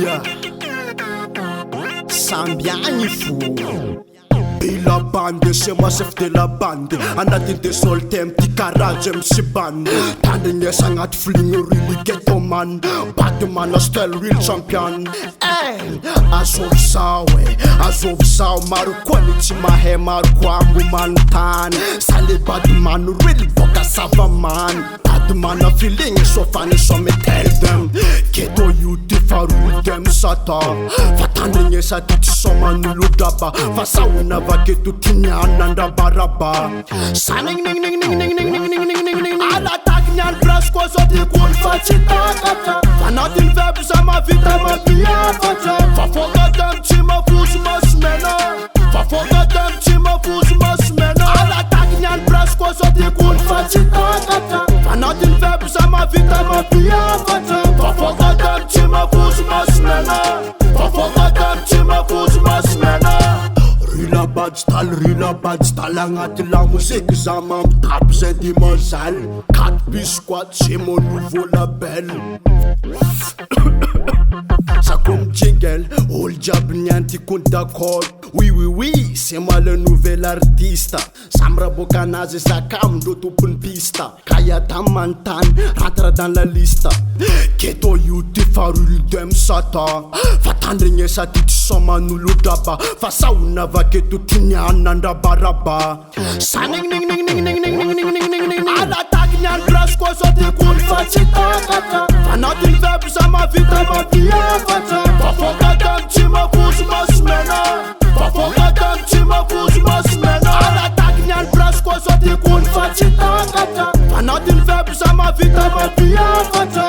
Ia Sambiagny fo Et la bande, c'est moi chef de la bande. Anaty de soltem, ty karaza MC band. Tandrignesa agnaty fligny really ghetto man. Batman a style real champion. Azovy sao azovy sao. Maro koa ny tsy mahay, maro koa ambo manontany. Sale Batman really boka savaman. Batman a feeling so funny so me tell them. Ghetto youth faroly dem sata. Fa tandrignesa ty tsy soman'olo draba. Fa sahona vaketo tignana andrabaraba. Alla tagny place koa zao ty kony fa tsy takatra. Fanatin'ny veby za mavita mabiafatra. Fa fogadam tsy mafozo masimena. Fa fogadam tsy mafozo masimena. Alla tagny place koa zao ty kony fa tsy takatra. Fanatin'ny veby za mavita mabiafatra. Fa fogadam tsy mafozo masimena. Fa fogadam tsy mafozo masimena. Rila badge tal agnaty lamozika za mampitapy zay dimanzaly. 4 bis quoi c'est mon nouveau label. Ça comme jingle, all job nianti compte d'accord. Oui, c'est moi le nouvel artiste. Samra bokanazy sakamndro tompony pista. Kaya tamantany, rentre dans la liste. Ghetto youth faroly dem sata. Fa tandrignesa ty tsy soman'olo draba. Fa sahona vaketo tignana andrabaraba. Alla tagny any place koa zao ty kony fa tsy takatra. Fanatin'ny veby za mavita mabiafatra. Fa fogadam tsy mafozo masimena. Fa fogadam tsy mafozo masimena. Alla tagny any place koa zao ty kony fa tsy takatra. Fanatin'ny veby za mavita mabiafatra.